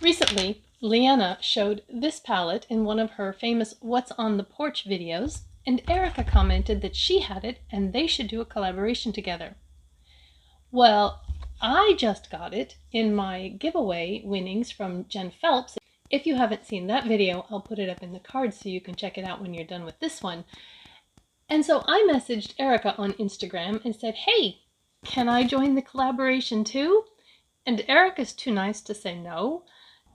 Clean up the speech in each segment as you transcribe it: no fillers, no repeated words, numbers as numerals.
Recently, Leanna showed this palette in one of her famous What's on the Porch videos, and Erica commented that she had it and they should do a collaboration together. Well, I just got it in my giveaway winnings from Jen Phelps. If you haven't seen that video, I'll put it up in the cards so you can check it out when you're done with this one. And so I messaged Erica on Instagram and said, hey, can I join the collaboration too? And Erica's too nice to say no,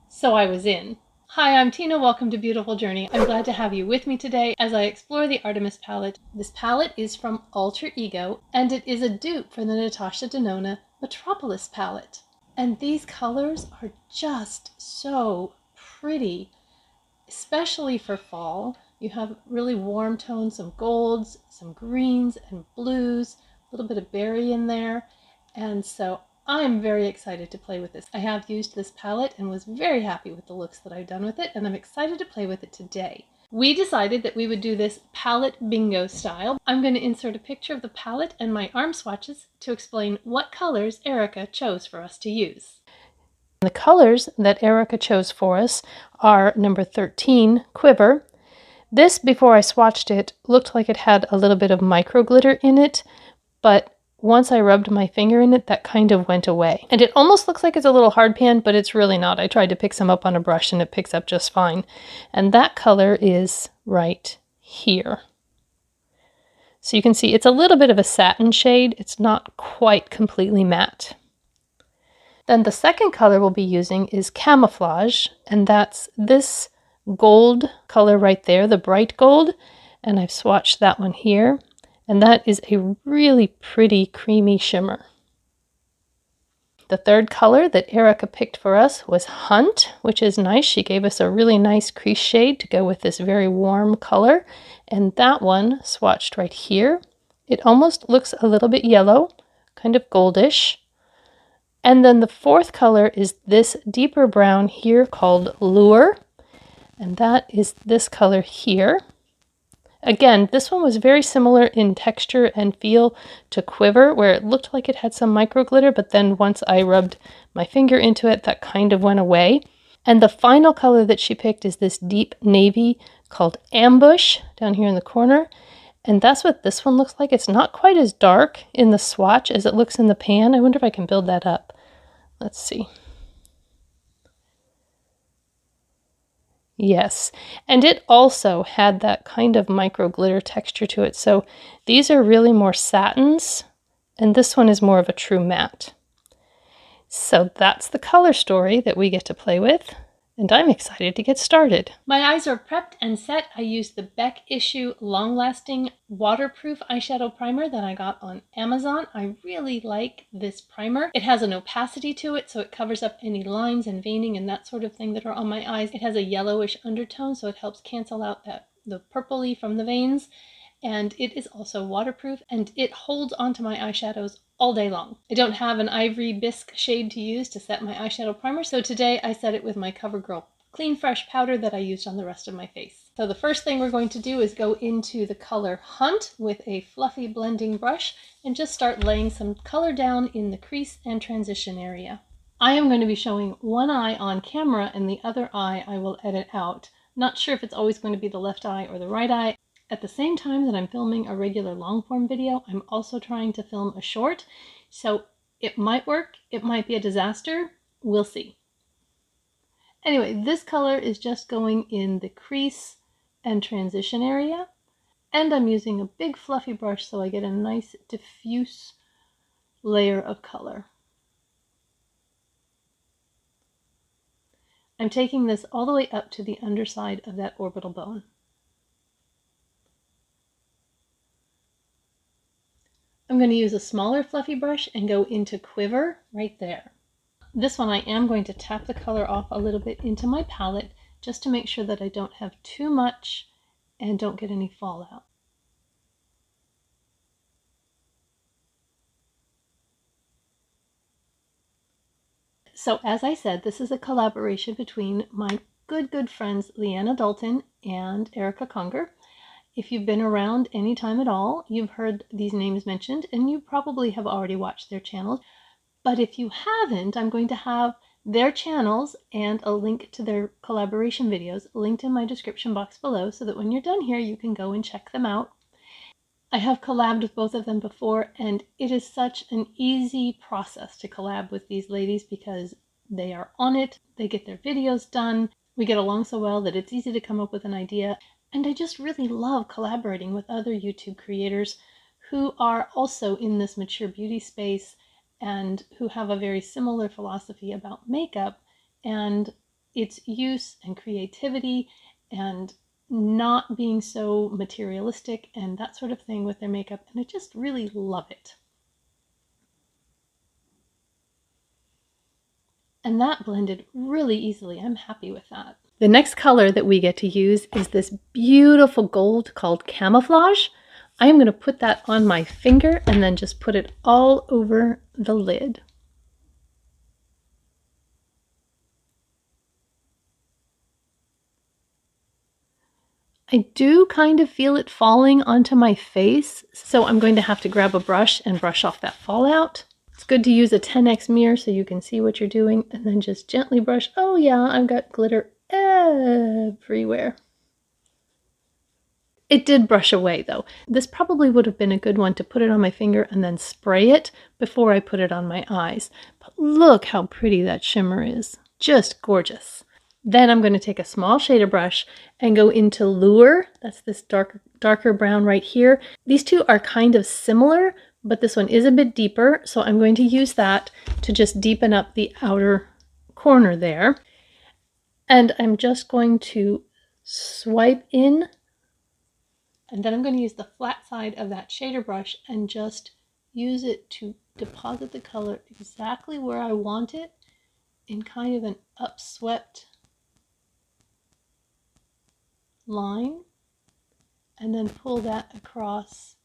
so I was in. Hi, I'm Tina. Welcome to Beautiful Journey. I'm glad to have you with me today as I explore the Artemis palette. This palette is from Alter Ego, and it is a dupe for the Natasha Denona Metropolis palette. And these colors are just so pretty, especially for fall. You have really warm tones, some golds, some greens and blues, a little bit of berry in there. And so I'm very excited to play with this. I have used this palette and was very happy with the looks that I've done with it, and I'm excited to play with it today. We decided that we would do this palette bingo style. I'm going to insert a picture of the palette and my arm swatches to explain what colors Erica chose for us to use. The colors that Erica chose for us are number 13, Quiver. This, before I swatched it, looked like it had a little bit of micro glitter in it, but once I rubbed my finger in it, that kind of went away. And it almost looks like it's a little hard pan, but it's really not. I tried to pick some up on a brush and it picks up just fine. And that color is right here. So you can see it's a little bit of a satin shade. It's not quite completely matte. Then the second color we'll be using is Camouflage, and that's this gold color right there, the bright gold. And I've swatched that one here. And that is a really pretty creamy shimmer. The third color that Erica picked for us was Hunt, which is nice. She gave us a really nice crease shade to go with this very warm color. And that one swatched right here. It almost looks a little bit yellow, kind of goldish. And then the fourth color is this deeper brown here called Lure. And that is this color here. Again, this one was very similar in texture and feel to Quiver, where it looked like it had some micro glitter, but then once I rubbed my finger into it, that kind of went away. And the final color that she picked is this deep navy called Ambush down here in the corner. And that's what this one looks like. It's not quite as dark in the swatch as it looks in the pan. I wonder if I can build that up. Let's see. Yes, and it also had that kind of micro glitter texture to it. So these are really more satins, and this one is more of a true matte. So that's the color story that we get to play with, and I'm excited to get started. My eyes are prepped and set. I used the Beck Issue Long Lasting Waterproof Eyeshadow Primer that I got on Amazon. I really like this primer. It has an opacity to it, so it covers up any lines and veining and that sort of thing that are on my eyes. It has a yellowish undertone, so it helps cancel out the purpley from the veins. And it is also waterproof, and it holds onto my eyeshadows all day long. I don't have an ivory bisque shade to use to set my eyeshadow primer, so today I set it with my CoverGirl Clean Fresh powder that I used on the rest of my face. So the first thing we're going to do is go into the color Hunt with a fluffy blending brush and just start laying some color down in the crease and transition area. I am going to be showing one eye on camera, and the other eye I will edit out. Not sure if it's always going to be the left eye or the right eye. At the same time that I'm filming a regular long-form video, I'm also trying to film a short, so it might work, it might be a disaster, we'll see. Anyway, this color is just going in the crease and transition area, and I'm using a big fluffy brush so I get a nice diffuse layer of color. I'm taking this all the way up to the underside of that orbital bone. I'm going to use a smaller fluffy brush and go into Quiver right there. This one I am going to tap the color off a little bit into my palette just to make sure that I don't have too much and don't get any fallout. So as I said, this is a collaboration between my good friends Leanna Dalton and Erica Conger. If you've been around any time at all, you've heard these names mentioned, and you probably have already watched their channels. But if you haven't, I'm going to have their channels and a link to their collaboration videos linked in my description box below, so that when you're done here, you can go and check them out. I have collabed with both of them before, and it is such an easy process to collab with these ladies because they are on it, they get their videos done, we get along so well that it's easy to come up with an idea, and I just really love collaborating with other YouTube creators who are also in this mature beauty space and who have a very similar philosophy about makeup and its use and creativity and not being so materialistic and that sort of thing with their makeup, and I just really love it. And that blended really easily. I'm happy with that. The next color that we get to use is this beautiful gold called Camouflage. I'm going to put that on my finger and then just put it all over the lid. I do kind of feel it falling onto my face, so I'm going to have to grab a brush and brush off that fallout. It's good to use a 10x mirror so you can see what you're doing, and then just gently brush. Oh yeah, I've got glitter everywhere. It did brush away though. This probably would have been a good one to put it on my finger and then spray it before I put it on my eyes. But look how pretty that shimmer is. Just gorgeous. Then I'm going to take a small shader brush and go into Lure. That's this darker brown right here. These two are kind of similar, but this one is a bit deeper. So I'm going to use that to just deepen up the outer corner there. And I'm just going to swipe in. And then I'm going to use the flat side of that shader brush and just use it to deposit the color exactly where I want it in kind of an upswept line, and then pull that across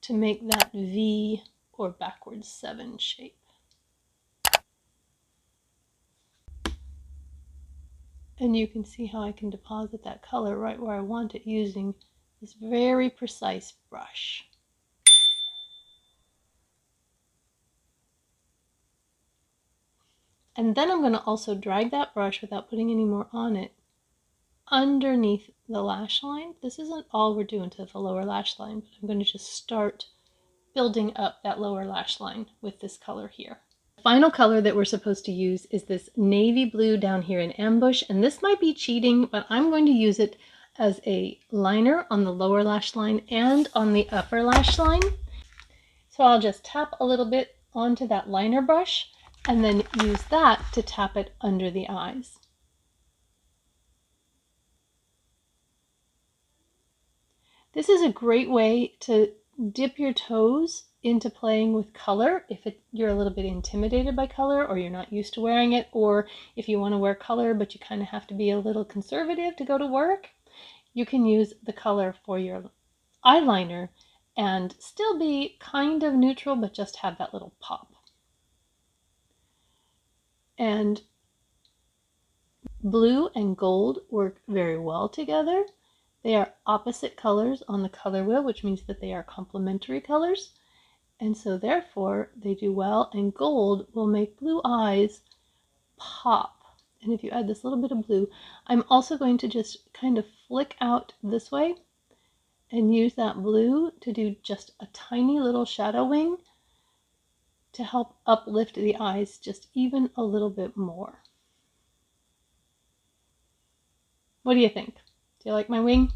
to make that V or backwards 7 shape. And you can see how I can deposit that color right where I want it using this very precise brush. And then I'm going to also drag that brush without putting any more on it underneath the lash line. This isn't all we're doing to the lower lash line, but I'm going to just start building up that lower lash line with this color here. The final color that we're supposed to use is this navy blue down here in Ambush, and this might be cheating, but I'm going to use it as a liner on the lower lash line and on the upper lash line. So I'll just tap a little bit onto that liner brush and then use that to tap it under the eyes. This is a great way to dip your toes into playing with color if you're a little bit intimidated by color, or you're not used to wearing it, or if you want to wear color but you kind of have to be a little conservative to go to work. You can use the color for your eyeliner and still be kind of neutral but just have that little pop. And blue and gold work very well together. They are opposite colors on the color wheel, which means that they are complementary colors. And so therefore they do well, and gold will make blue eyes pop. And if you add this little bit of blue, I'm also going to just kind of flick out this way and use that blue to do just a tiny little shadow wing to help uplift the eyes just even a little bit more. What do you think? Do you like my wing?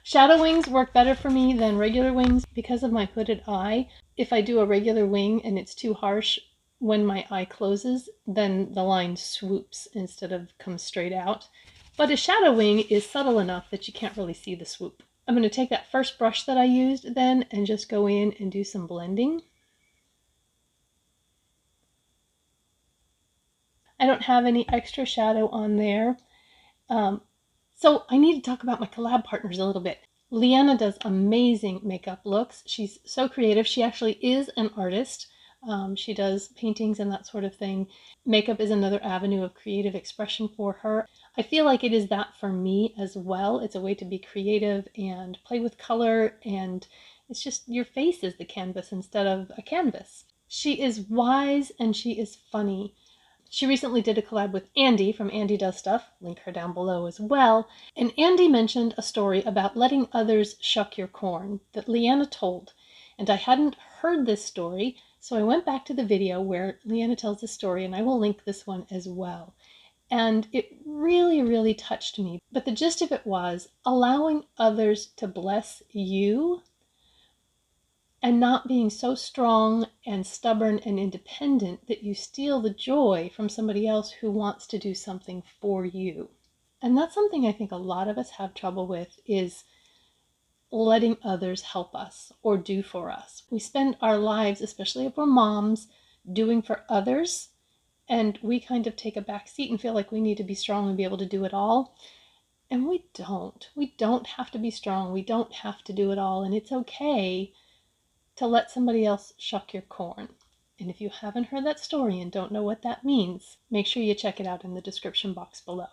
Shadow wings work better for me than regular wings because of my hooded eye. If I do a regular wing and it's too harsh, when my eye closes, then the line swoops instead of comes straight out. But a shadow wing is subtle enough that you can't really see the swoop. I'm going to take that first brush that I used then and just go in and do some blending. I don't have any extra shadow on there. So I need to talk about my collab partners a little bit. Leanna does amazing makeup looks. She's so creative. She actually is an artist. She does paintings and that sort of thing. Makeup is another avenue of creative expression for her. I feel like it is that for me as well. It's a way to be creative and play with color, and it's just your face is the canvas instead of a canvas. She is wise and she is funny. She recently did a collab with Andy from Andy Does Stuff, link her down below as well, and Andy mentioned a story about letting others shuck your corn that Leanna told, and I hadn't heard this story, so I went back to the video where Leanna tells the story, and I will link this one as well. And it really, really touched me. But the gist of it was allowing others to bless you and not being so strong and stubborn and independent that you steal the joy from somebody else who wants to do something for you. And that's something I think a lot of us have trouble with, is letting others help us or do for us. We spend our lives, especially if we're moms, doing for others, and we kind of take a back seat and feel like we need to be strong and be able to do it all. And we don't. We don't have to be strong. We don't have to do it all. And it's okay to let somebody else shuck your corn. And if you haven't heard that story and don't know what that means, make sure you check it out in the description box below.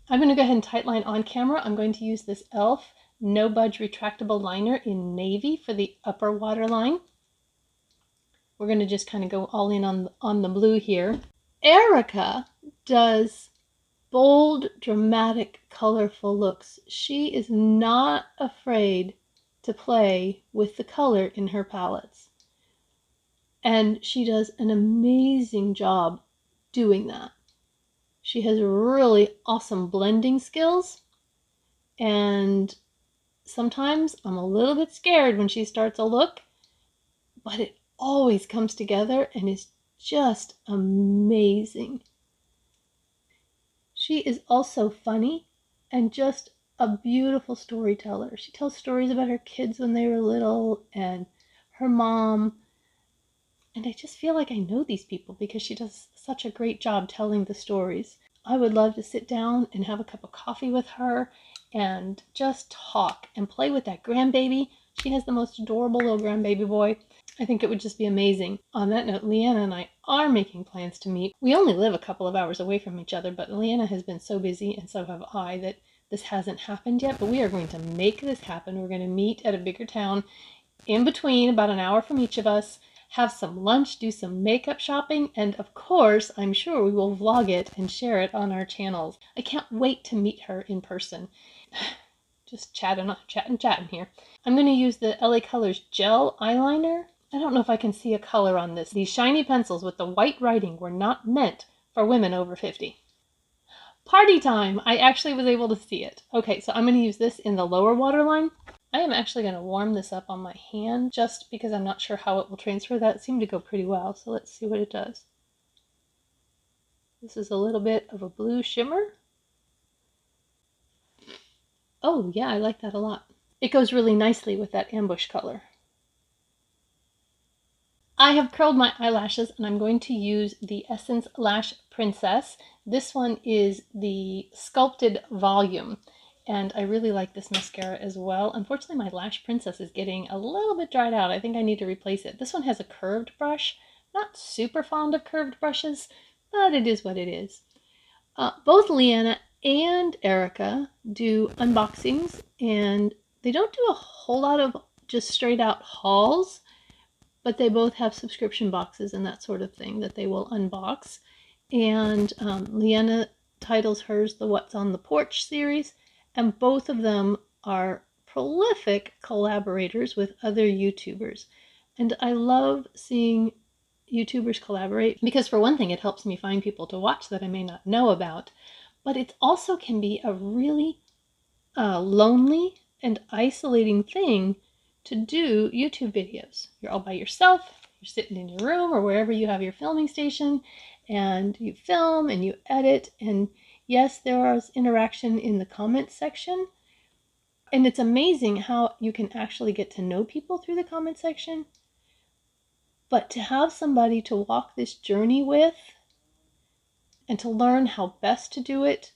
I'm going to go ahead and tightline on camera. I'm going to use this e.l.f. No Budge retractable liner in navy for the upper waterline. We're going to just kind of go all in on the blue here. Erica does bold, dramatic, colorful looks. She is not afraid to play with the color in her palettes. And she does an amazing job doing that. She has really awesome blending skills, and sometimes I'm a little bit scared when she starts a look, but it always comes together and is just amazing. She is also funny and just a beautiful storyteller. She tells stories about her kids when they were little and her mom. And I just feel like I know these people because she does such a great job telling the stories. I would love to sit down and have a cup of coffee with her and just talk and play with that grandbaby. She has the most adorable little grandbaby boy. I think it would just be amazing. On that note, Leanna and I are making plans to meet. We only live a couple of hours away from each other, but Leanna has been so busy, and so have I, that this hasn't happened yet, but we are going to make this happen. We're going to meet at a bigger town in between, about an hour from each of us, have some lunch, do some makeup shopping, and of course, I'm sure we will vlog it and share it on our channels. I can't wait to meet her in person. Just chatting here. I'm going to use the LA Colors gel eyeliner. I don't know if I can see a color on this. These shiny pencils with the white writing were not meant for women over 50. Party time! I actually was able to see it. Okay, so I'm going to use this in the lower waterline. I am actually going to warm this up on my hand just because I'm not sure how it will transfer. That seemed to go pretty well, so let's see what it does. This is a little bit of a blue shimmer. Oh yeah, I like that a lot. It goes really nicely with that ambush color. I have curled my eyelashes and I'm going to use the Essence Lash Princess. This one is the sculpted volume, and I really like this mascara as well. Unfortunately, my Lash Princess is getting a little bit dried out. I think I need to replace it. This one has a curved brush. Not super fond of curved brushes, but it is what it is. Both Leanna and Erica do unboxings, and they don't do a whole lot of just straight out hauls, but they both have subscription boxes and that sort of thing that they will unbox. And Leanna titles hers the What's on the Porch series, and both of them are prolific collaborators with other YouTubers. And I love seeing YouTubers collaborate because, for one thing, it helps me find people to watch that I may not know about, but it also can be a really lonely and isolating thing to do YouTube videos. You're all by yourself, you're sitting in your room or wherever you have your filming station, and you film and you edit, and yes, there is interaction in the comments section, and it's amazing how you can actually get to know people through the comment section, but to have somebody to walk this journey with and to learn how best to do it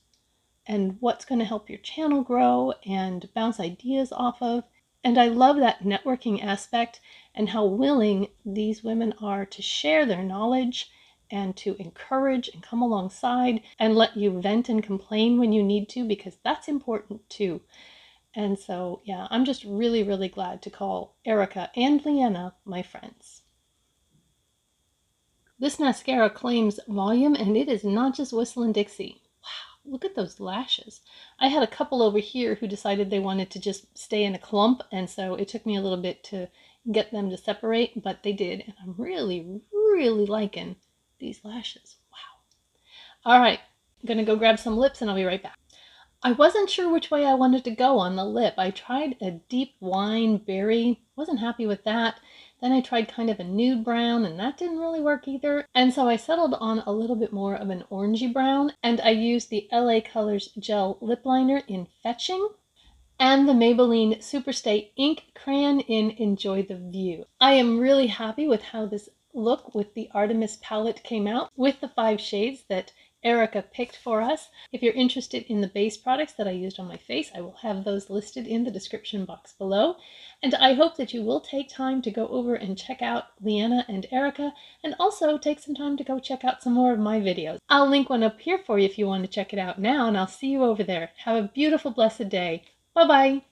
and what's going to help your channel grow and bounce ideas off of. And I love that networking aspect and how willing these women are to share their knowledge and to encourage and come alongside and let you vent and complain when you need to, because that's important too. And so, yeah, I'm just really, really glad to call Erica and Leanna my friends. This mascara claims volume, and it is not just Whistlin' Dixie. Wow, look at those lashes. I had a couple over here who decided they wanted to just stay in a clump, and so it took me a little bit to get them to separate, but they did, and I'm really, really liking these lashes. Wow. All right, I'm gonna go grab some lips, and I'll be right back. I wasn't sure which way I wanted to go on the lip. I tried a deep wine berry, wasn't happy with that. Then I tried kind of a nude brown, and that didn't really work either. And so I settled on a little bit more of an orangey brown, and I used the LA Colors Gel Lip Liner in Fetching and the Maybelline Superstay Ink Crayon in Enjoy the View. I am really happy with how this look with the Artemis palette came out with the 5 shades that Erica picked for us. If you're interested in the base products that I used on my face, I will have those listed in the description box below. And I hope that you will take time to go over and check out Leanna and Erica, and also take some time to go check out some more of my videos. I'll link one up here for you if you want to check it out now, and I'll see you over there. Have a beautiful, blessed day. Bye-bye.